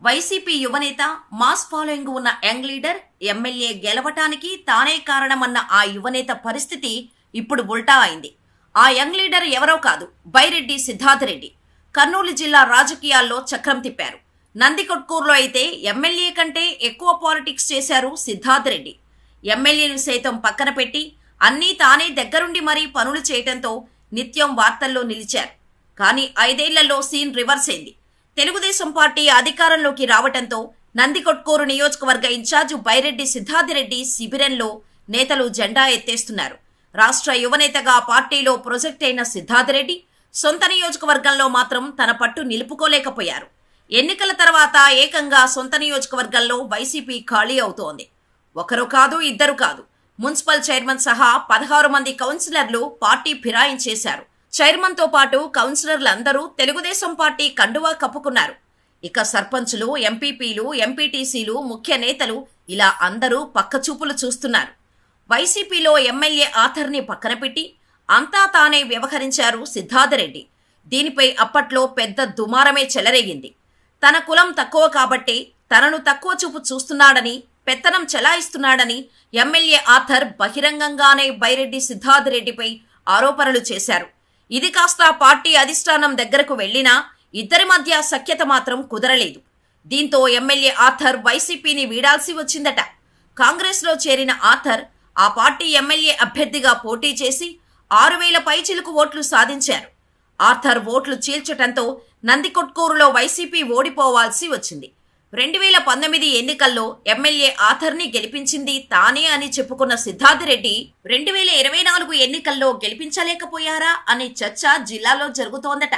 YCP యువనేత, mass following ఉన్న young leader, MLA గెలవటానికి తానే కారణమన్న ఆ యువనేత పరిస్థితి ఇప్పుడు ఉల్టా అయింది. ఆ యంగ్ లీడర్ ఎవరో కాదు, బైరెడ్డి సిద్ధార్థరెడ్డి. కర్నూలు జిల్లా రాజకీయాల్లో చక్రం తిప్పారు. నందికొట్కూరులో అయితే ఎమ్మెల్యే కంటే ఎక్కువ పాలిటిక్స్ చేశారు సిద్ధార్థరెడ్డి. ఎమ్మెల్యేను సైతం పక్కన పెట్టి అన్నీ తానే దగ్గరుండి మరీ పనులు చేయటంతో నిత్యం వార్తల్లో నిలిచారు. కానీ 5 ఏళ్లలో సీన్ రివర్స్ అయింది. తెలుగుదేశం పార్టీ అధికారంలోకి రావటంతో నందికొట్కూరు నియోజకవర్గ ఇన్ఛార్జి బైరెడ్డి సిద్ధార్థరెడ్డి శిబిరంలో నేతలు జెండా ఎత్తేస్తున్నారు. రాష్ట్ర యువనేతగా పార్టీలో ప్రొజెక్ట్ అయిన సిద్ధార్థరెడ్డి సొంత నియోజకవర్గంలో మాత్రం తన పట్టు నిలుపుకోలేకపోయారు. ఎన్నికల తర్వాత ఏకంగా సొంత నియోజకవర్గంలో వైసీపీ ఖాళీ అవుతోంది. ఒకరు కాదు, ఇద్దరు కాదు, మున్సిపల్ చైర్మన్ సహా 16 మంది కౌన్సిలర్లు పార్టీ ఫిరాయించేశారు. చైర్మన్తో పాటు కౌన్సిలర్లందరూ తెలుగుదేశం పార్టీ కండువా కప్పుకున్నారు. ఇక సర్పంచులు, ఎంపీపీలు, ఎంపీటీసీలు, ముఖ్య నేతలు ఇలా అందరూ పక్కచూపులు చూస్తున్నారు. వైసీపీలో ఎమ్మెల్యే ఆథర్ని పక్కన పెట్టి అంతా తానే వ్యవహరించారు సిద్ధార్థరెడ్డి. దీనిపై అప్పట్లో పెద్ద దుమారమే చెలరేగింది. తన కులం తక్కువ కాబట్టి తనను తక్కువ చూపు చూస్తున్నాడని, పెత్తనం చెలాయిస్తున్నాడని ఎమ్మెల్యే ఆథర్ బహిరంగంగానే బైరెడ్డి సిద్ధార్థరెడ్డిపై ఆరోపణలు చేశారు. ఇది కాస్త పార్టీ అధిష్టానం దగ్గరకు వెళ్లినా ఇద్దరి మధ్య సఖ్యత మాత్రం కుదరలేదు. దీంతో ఎమ్మెల్యే ఆథర్ వైసీపీని వీడాల్సి వచ్చిందట. కాంగ్రెస్లో చేరిన ఆథర్ ఆ పార్టీ ఎమ్మెల్యే అభ్యర్థిగా పోటీ చేసి 6,000 పైచిలుకు ఓట్లు సాధించారు. ఆథర్ ఓట్లు చీల్చటంతో నందికొట్కూరులో వైసీపీ ఓడిపోవాల్సి వచ్చింది. 2019 ఎన్నికల్లో ఎమ్మెల్యే ఆథర్ని గెలిపించింది తానే అని చెప్పుకున్న సిద్ధార్థరెడ్డి 2024 ఎన్నికల్లో గెలిపించలేకపోయారా అనే చర్చ జిల్లాలో జరుగుతోందట.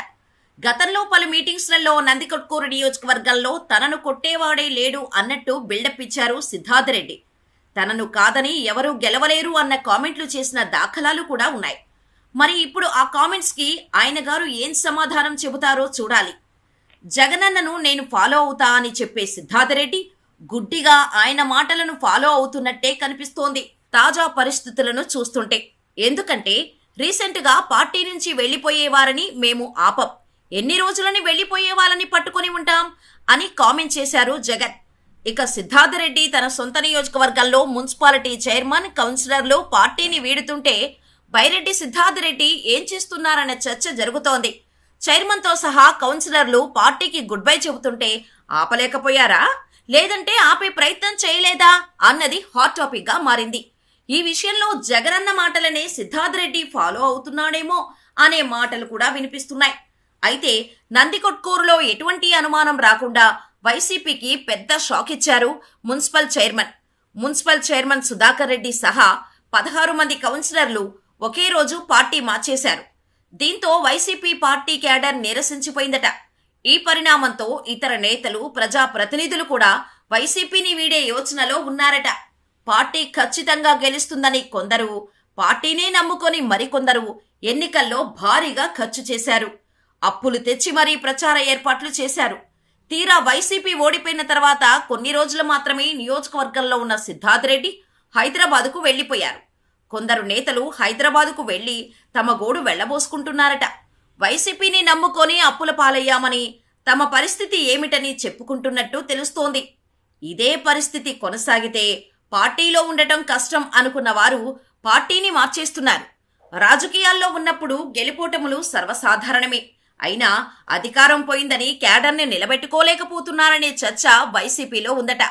గతంలో పలు మీటింగ్స్లలో నందికొట్కూరు నియోజకవర్గంలో తనను కొట్టేవాడే లేడు అన్నట్టు బిల్డప్ ఇచ్చారు సిద్ధార్థరెడ్డి. తనను కాదని ఎవరూ గెలవలేరు అన్న కామెంట్లు చేసిన దాఖలాలు కూడా ఉన్నాయి. మరి ఇప్పుడు ఆ కామెంట్స్కి ఆయన గారు ఏం సమాధానం చెబుతారో చూడాలి. జగనన్నను నేను ఫాలో అవుతా అని చెప్పే సిద్ధార్థరెడ్డి గుడ్డిగా ఆయన మాటలను ఫాలో అవుతున్నట్టే కనిపిస్తోంది తాజా పరిస్థితులను చూస్తుంటే. ఎందుకంటే రీసెంట్గా పార్టీ నుంచి వెళ్లిపోయేవారని మేము ఆపం, ఎన్ని రోజులని వెళ్లిపోయే వాళ్ళని పట్టుకొని ఉంటాం అని కామెంట్ చేశారు జగన్. ఇక సిద్ధార్థరెడ్డి తన సొంత నియోజకవర్గంలో మున్సిపాలిటీ చైర్మన్, కౌన్సిలర్లు పార్టీని వీడుతుంటే బైరెడ్డి సిద్ధార్థరెడ్డి ఏం చేస్తున్నారన్న చర్చ జరుగుతోంది. చైర్మన్తో సహా కౌన్సిలర్లు పార్టీకి గుడ్ బై చెబుతుంటే ఆపలేకపోయారా, లేదంటే ఆపే ప్రయత్నం చేయలేదా అన్నది హాట్ టాపిక్ గా మారింది. ఈ విషయంలో జగనన్న మాటలనే సిద్ధార్థరెడ్డి ఫాలో అవుతున్నాడేమో అనే మాటలు కూడా వినిపిస్తున్నాయి. అయితే నందికొట్కూరులో ఎటువంటి అనుమానం రాకుండా వైసీపీకి పెద్ద షాక్ ఇచ్చారు మున్సిపల్ చైర్మన్ సుధాకర్ రెడ్డి సహా 16 మంది కౌన్సిలర్లు ఒకే రోజు పార్టీ మార్చేశారు. దీంతో వైసీపీ పార్టీ క్యాడర్ నిరసించిపోయిందట. ఈ పరిణామంతో ఇతర నేతలు, ప్రజాప్రతినిధులు కూడా వైసీపీని వీడే యోచనలో ఉన్నారట. పార్టీ ఖచ్చితంగా గెలుస్తుందని కొందరు, పార్టీనే నమ్ముకొని మరికొందరు ఎన్నికల్లో భారీగా ఖర్చు చేశారు. అప్పులు తెచ్చి మరీ ప్రచార ఏర్పాట్లు చేశారు. తీరా వైసీపీ ఓడిపోయిన తర్వాత కొన్ని రోజులు మాత్రమే నియోజకవర్గంలో ఉన్న సిద్ధార్థరెడ్డి హైదరాబాదుకు వెళ్లిపోయారు. కొందరు నేతలు హైదరాబాదుకు వెళ్లి తమ గోడు వెళ్లబోసుకుంటున్నారట. వైసీపీని నమ్ముకొని అప్పుల పాలయ్యామని, తమ పరిస్థితి ఏమిటని చెప్పుకుంటున్నట్టు తెలుస్తోంది. ఇదే పరిస్థితి కొనసాగితే పార్టీలో ఉండటం కష్టం అనుకున్న వారు పార్టీని మార్చేస్తున్నారు. రాజకీయాల్లో ఉన్నప్పుడు గెలుపోటములు సర్వసాధారణమే. అయినా అధికారం పోయిందని క్యాడర్ని నిలబెట్టుకోలేకపోతున్నారనే చర్చ వైసీపీలో ఉందట.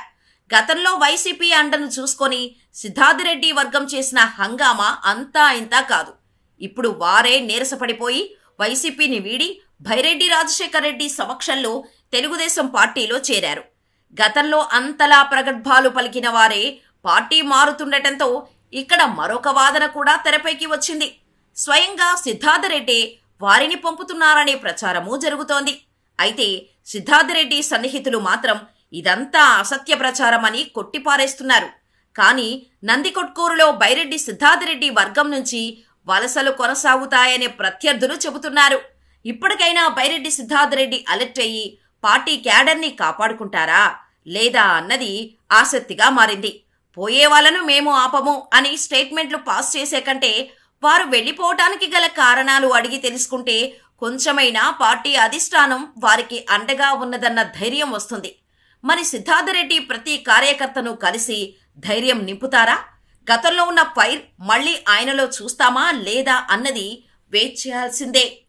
గతంలో వైసీపీ అండను చూసుకొని సిద్ధార్థరెడ్డి వర్గం చేసిన హంగామా అంతా ఇంతా కాదు. ఇప్పుడు వారే నీరసపడిపోయి వైసీపీని వీడి బైరెడ్డి రాజశేఖర్ రెడ్డి సమక్షంలో తెలుగుదేశం పార్టీలో చేరారు. గతంలో అంతలా ప్రగల్భాలు పలికిన వారే పార్టీ మారుతుండటంతో ఇక్కడ మరొక వాదన కూడా తెరపైకి వచ్చింది. స్వయంగా సిద్ధార్థరెడ్డి వారిని పంపుతున్నారనే ప్రచారమూ జరుగుతోంది. అయితే సిద్ధార్థరెడ్డి సన్నిహితులు మాత్రం ఇదంతా అసత్య ప్రచారమని కొట్టిపారేస్తున్నారు. కానీ నందికొట్కూరులో బైరెడ్డి సిద్ధార్థరెడ్డి వర్గం నుంచి వలసలు కొనసాగుతాయనే ప్రత్యర్థులు చెబుతున్నారు. ఇప్పటికైనా బైరెడ్డి సిద్ధార్థరెడ్డి అలర్ట్ అయ్యి పార్టీ క్యాడర్ని కాపాడుకుంటారా లేదా అన్నది ఆసక్తిగా మారింది. పోయే వాళ్ళను మేము ఆపము అని స్టేట్మెంట్లు పాస్ చేసే కంటే వారు వెళ్లిపోవటానికి గల కారణాలు అడిగి తెలుసుకుంటే కొంచెమైనా పార్టీ అధిష్టానం వారికి అండగా ఉన్నదన్న ధైర్యం వస్తుంది. మరి సిద్ధార్థరెడ్డి ప్రతి కార్యకర్తను కలిసి ధైర్యం నింపుతారా? గతంలో ఉన్న ఫైర్ మళ్ళీ ఆయనలో చూస్తామా లేదా అన్నది వేచి చేయాల్సిందే.